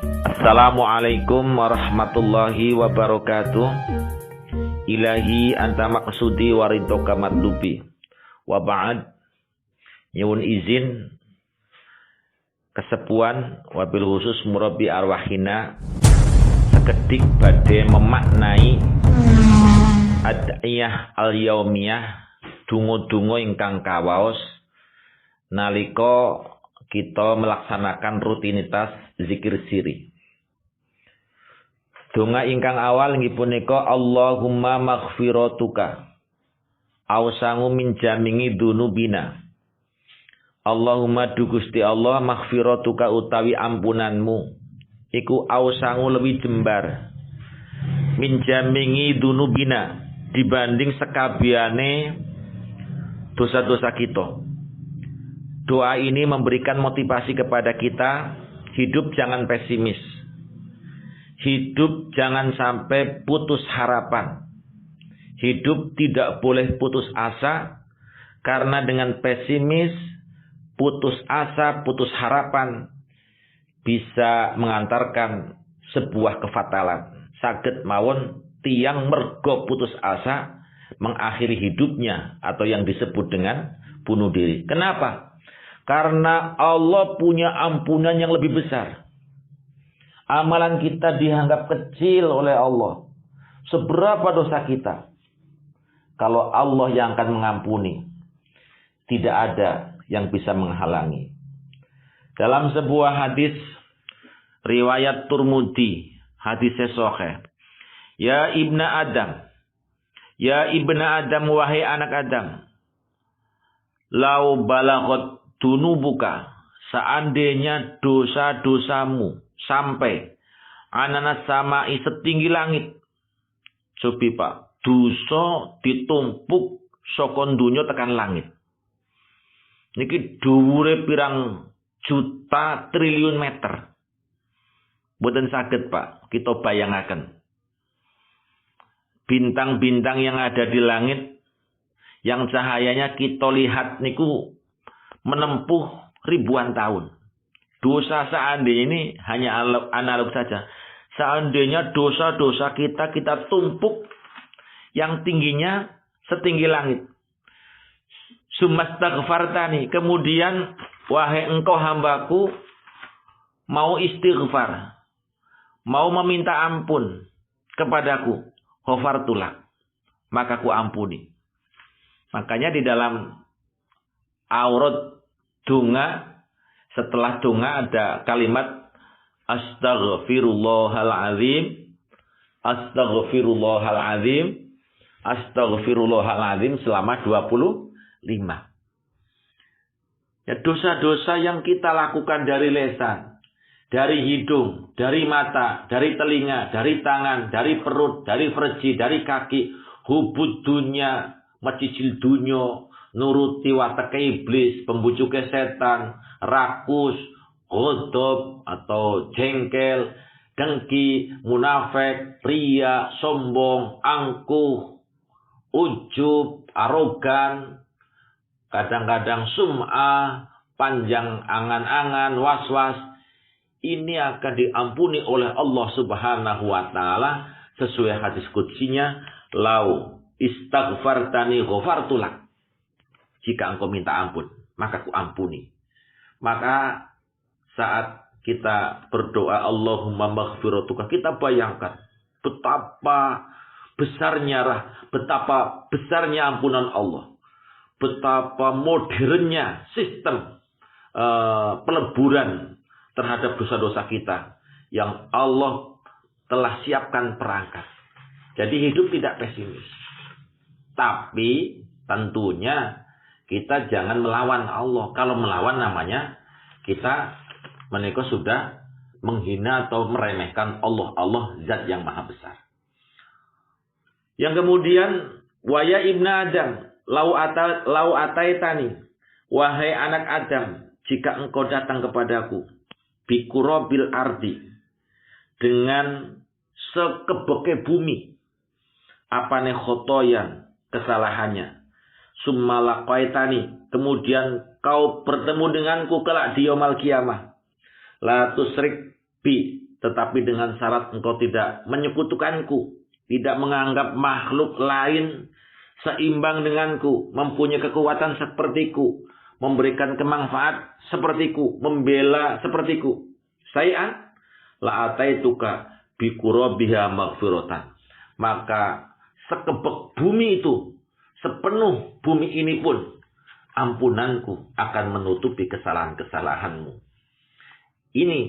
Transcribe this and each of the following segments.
Assalamualaikum warahmatullahi wabarakatuh. Ilahi anta maqsudi waridhoka matlubi. Wa ba'd. Nyuwun izin kesepuan wabil khusus murabi arwahina sekedik badhe memaknai ad'iyah al-yaumiyah, dungo-dungo ingkang kawaos nalika kita melaksanakan rutinitas zikir siri. Donga ingkang awal inggih punika Allahumma maghfiratuka awsangu min jamingi dunubina. Allahumma du Gusti Allah maghfiratuka utawi ampunanmu iku awsangu lebih jembar min jamingi dunubina dibanding sekabiane dosa-dosa kita. Doa ini memberikan motivasi kepada kita, hidup jangan pesimis. Hidup jangan sampai putus harapan. Hidup tidak boleh putus asa, karena dengan pesimis, putus asa, putus harapan bisa mengantarkan sebuah kefatalan. Saged mawon tiang mergo putus asa mengakhiri hidupnya atau yang disebut dengan bunuh diri. Kenapa? Karena Allah punya ampunan yang lebih besar. Amalan kita dianggap kecil oleh Allah. Seberapa dosa kita? Kalau Allah yang akan mengampuni, tidak ada yang bisa menghalangi. Dalam sebuah hadis riwayat Turmudi, hadis sahih. Ya ibna Adam, ya ibna Adam, wahai anak Adam, lau balagot dunubuka, seandainya dosa-dosamu sampai ananas samai setinggi langit. Cobi Pak, dosa ditumpuk saka donya tekan langit. Niki dhuwure pirang juta triliun meter. Mboten saged Pak, kita bayangaken. Bintang-bintang yang ada di langit yang cahayanya kita lihat niku menempuh ribuan tahun. Dosa seandainya ini hanya analog saja. Seandainya dosa-dosa kita tumpuk yang tingginya setinggi langit. Sumastaghfartani, kemudian wahai engkau hambaku mau istighfar, mau meminta ampun kepadaku, ghafartulak, maka ku ampuni. Makanya di dalam aurat donga, setelah donga ada kalimat astaghfirullahalazim, astaghfirullahalazim, astaghfirullahalazim selama 25. Ya, dosa-dosa yang kita lakukan dari lisan, dari hidung, dari mata, dari telinga, dari tangan, dari perut, dari farji, dari kaki, hubud dunya, macicil dunyo, nuruti watake iblis, pembujuke setan, rakus, ghadab atau jengkel, dengki, munafik, ria, sombong, angkuh, ujub, arogan, kadang-kadang sum'ah, panjang angan-angan, was-was. Ini akan diampuni oleh Allah Subhanahu wa taala sesuai hadis qudsinya, lau istaghfartani ghafartulak. Jika engkau minta ampun, maka ku ampuni. Maka saat kita berdoa Allahumma maghfiratuka, kita bayangkan betapa besarnya ampunan Allah. Betapa modernnya sistem peleburan terhadap dosa-dosa kita yang Allah telah siapkan perangkat. Jadi hidup tidak pesimis. Tapi tentunya kita jangan melawan Allah. Kalau melawan namanya kita menika sudah menghina atau meremehkan Allah. Allah zat yang maha besar. Yang kemudian, waya ibna Adam, lau ataitani, wahai anak Adam, jika engkau datang kepadaku, bikurobil ardi, dengan sekebeke bumi, apane khotoyan, kesalahannya, summalaqaitani, kemudian kau bertemu denganku kelak di yaumul qiyamah, la tusrik bi, tetapi dengan syarat engkau tidak menyekutukanku, tidak menganggap makhluk lain seimbang denganku, mempunyai kekuatan sepertiku, memberikan kemanfaat sepertiku, membela sepertiku. Saya la ataituka bi qurabiha maghfiratan. Maka sekebek bumi itu, sepenuh bumi ini pun, ampunanku akan menutupi kesalahan-kesalahanmu. Ini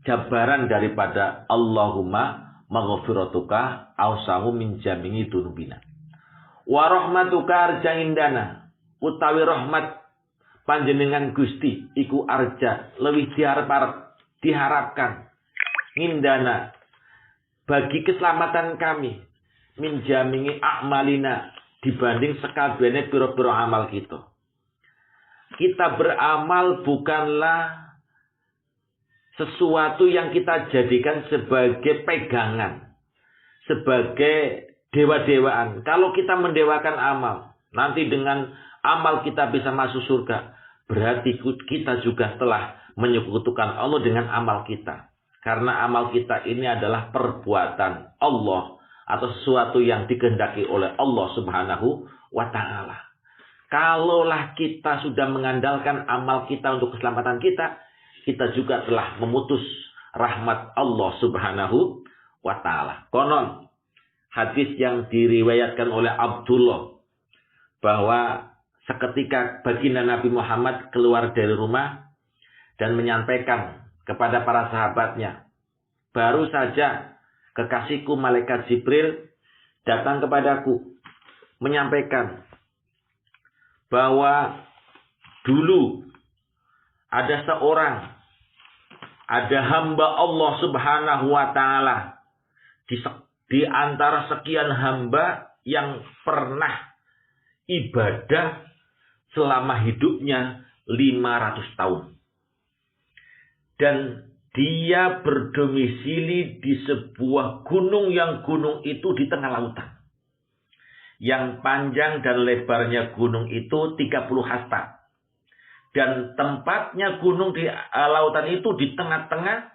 jabaran daripada Allahumma maghfiratuka awsahu min jami'i dunubina. Wa rahmatuka arja indana. Utawi rahmat panjenengan Gusti iku arja, lebih diharapkan indana bagi keselamatan kami min jami'i a'malina dibanding sekabehane pira-pira amal kita. Kita beramal bukanlah sesuatu yang kita jadikan sebagai pegangan, sebagai dewa-dewaan. Kalau kita mendewakan amal, nanti dengan amal kita bisa masuk surga, berarti kita juga telah menyekutukan Allah dengan amal kita. Karena amal kita ini adalah perbuatan Allah atau sesuatu yang dikehendaki oleh Allah Subhanahu wa Ta'ala. Kalaulah kita sudah mengandalkan amal kita untuk keselamatan kita, kita juga telah memutus rahmat Allah Subhanahu wa Ta'ala. Konon hadis yang diriwayatkan oleh Abdullah bahwa seketika baginda Nabi Muhammad keluar dari rumah dan menyampaikan kepada para sahabatnya, baru saja kekasihku malaikat Jibril datang kepadaku menyampaikan bahwa dulu ada hamba Allah Subhanahu wa Ta'ala di antara sekian hamba yang pernah ibadah selama hidupnya 500 tahun. Dan dia berdomisili di sebuah gunung yang gunung itu di tengah lautan. Yang panjang dan lebarnya gunung itu 30 hasta. Dan tempatnya gunung di lautan itu di tengah-tengah,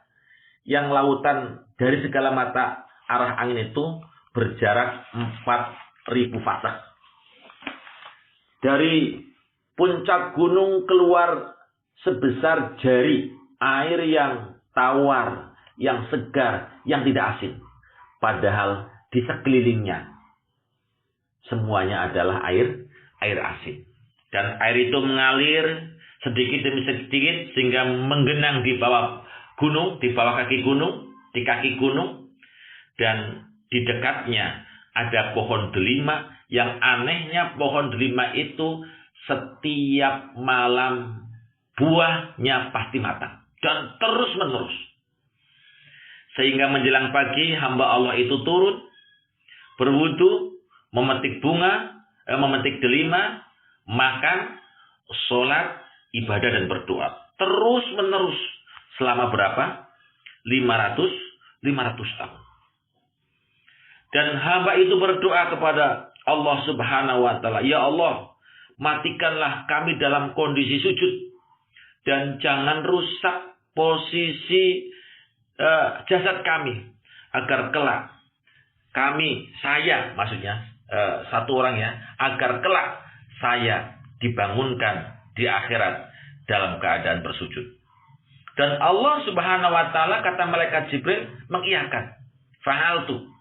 yang lautan dari segala mata arah angin itu berjarak 4.000 fasad. Dari puncak gunung keluar sebesar jari air yang tawar, yang segar, yang tidak asin. Padahal di sekelilingnya semuanya adalah air asin. Dan air itu mengalir sedikit demi sedikit sehingga menggenang di bawah gunung, di bawah kaki gunung, di kaki gunung. Dan di dekatnya ada pohon delima, yang anehnya pohon delima itu setiap malam buahnya pasti matang dan terus menerus. Sehingga menjelang pagi hamba Allah itu turun, berwudu, memetik memetik delima, makan, sholat, ibadah dan berdoa. Terus menerus selama berapa? 500 tahun. Dan hamba itu berdoa kepada Allah Subhanahu wa Ta'ala, ya Allah, matikanlah kami dalam kondisi sujud dan jangan rusak posisi jasad kami, agar kelak saya maksudnya satu orang ya, agar kelak saya dibangunkan di akhirat dalam keadaan bersujud. Dan Allah Subhanahu wa Ta'ala, kata malaikat Jibril, mengiyakan. Fa'altu.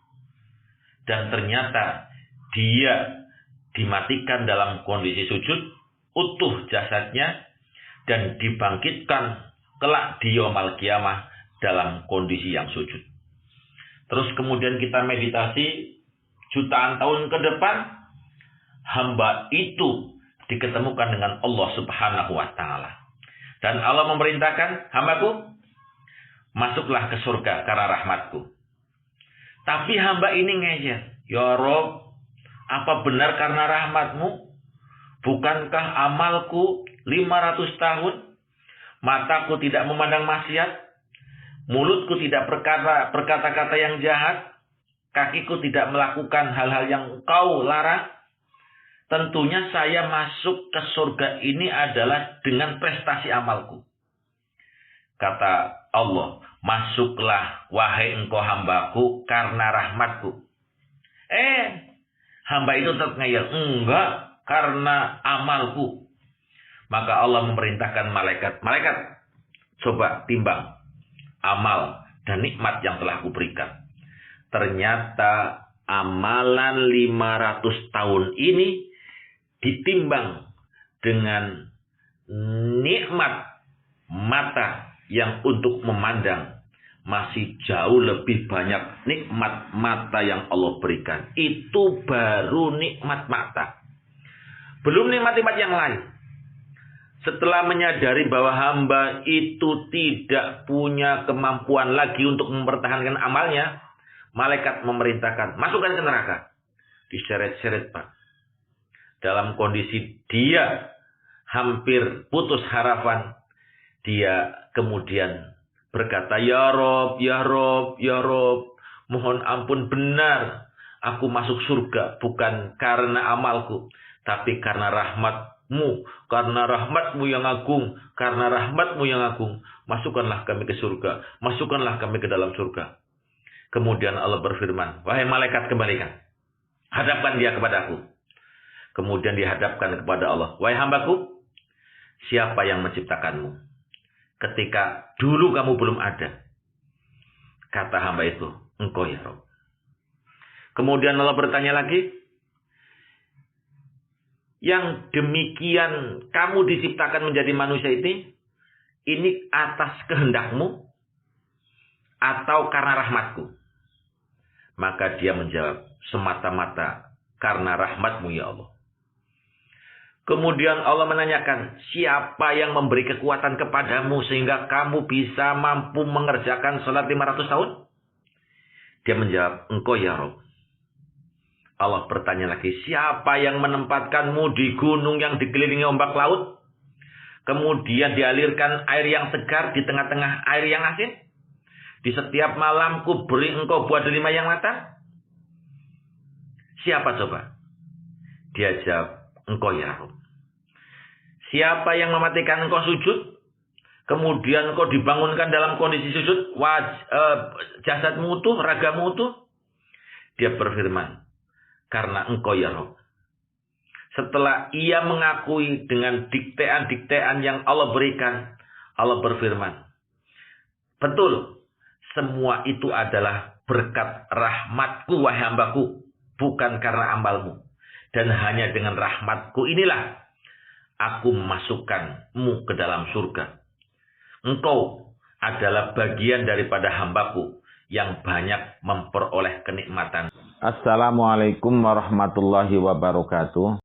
Dan ternyata dia dimatikan dalam kondisi sujud, utuh jasadnya, dan dibangkitkan kelak di yaumul qiyamah dalam kondisi yang sujud. Terus kemudian kita meditasi jutaan tahun ke depan, hamba itu diketemukan dengan Allah Subhanahu wa Ta'ala. Dan Allah memerintahkan, hambaku, masuklah ke surga karena rahmatku. Tapi hamba ini ngeyel, ya Rob, apa benar karena rahmatmu? Bukankah amalku 500 tahun? Mataku tidak memandang maksiat, mulutku tidak berkata-kata yang jahat, kakiku tidak melakukan hal-hal yang kau larang. Tentunya saya masuk ke surga ini adalah dengan prestasi amalku. Kata Allah, masuklah wahai engkau hambaku karena rahmatku. Hamba itu tetap ngeyel, enggak, karena amalku. Maka Allah memerintahkan malaikat, coba timbang amal dan nikmat yang telah kuberikan. Ternyata amalan 500 tahun ini ditimbang dengan nikmat mata yang untuk memandang, masih jauh lebih banyak nikmat mata yang Allah berikan. Itu baru nikmat mata. Belum nikmat-nikmat yang lain. Setelah menyadari bahwa hamba itu tidak punya kemampuan lagi untuk mempertahankan amalnya, malaikat memerintahkan, masukkan ke neraka. Diseret-seret, Pak. Dalam kondisi dia hampir putus harapan, dia kemudian berkata, Ya Rob, ya Rob, ya Rob, mohon ampun, benar. Aku masuk surga bukan karena amalku, tapi karena rahmatmu. Karena rahmatmu yang agung, karena rahmatmu yang agung. Masukkanlah kami ke surga, masukkanlah kami ke dalam surga. Kemudian Allah berfirman, wahai malaikat, kembalikan. Hadapkan dia kepadaku. Kemudian dihadapkan kepada Allah. Wahai hambaku, siapa yang menciptakanmu? Ketika dulu kamu belum ada. Kata hamba itu, engkau ya Rabb. Kemudian Allah bertanya lagi, yang demikian kamu diciptakan menjadi manusia ini atas kehendakmu atau karena rahmatku? Maka dia menjawab, semata-mata karena rahmatmu ya Allah. Kemudian Allah menanyakan, siapa yang memberi kekuatan kepadamu sehingga kamu bisa mampu mengerjakan sholat 500 tahun? Dia menjawab, engkau ya Rabb. Allah bertanya lagi, siapa yang menempatkanmu di gunung yang dikelilingi ombak laut? Kemudian dialirkan air yang segar di tengah-tengah air yang asin? Di setiap malam ku beri engkau buah delima yang matang? Siapa coba? Dia jawab, engkau ya Rabb. Siapa yang mematikan engkau sujud? Kemudian engkau dibangunkan dalam kondisi sujud, jasadmu utuh, ragamu utuh? Dia berfirman, karena engkau ya Rabb. Setelah ia mengakui dengan diktean-diktean yang Allah berikan, Allah berfirman, betul, semua itu adalah berkat rahmatku wahai hambaku, bukan karena amalmu. Dan hanya dengan rahmatku inilah aku memasukkanmu ke dalam surga. Engkau adalah bagian daripada hambaku yang banyak memperoleh kenikmatan. Assalamualaikum warahmatullahi wabarakatuh.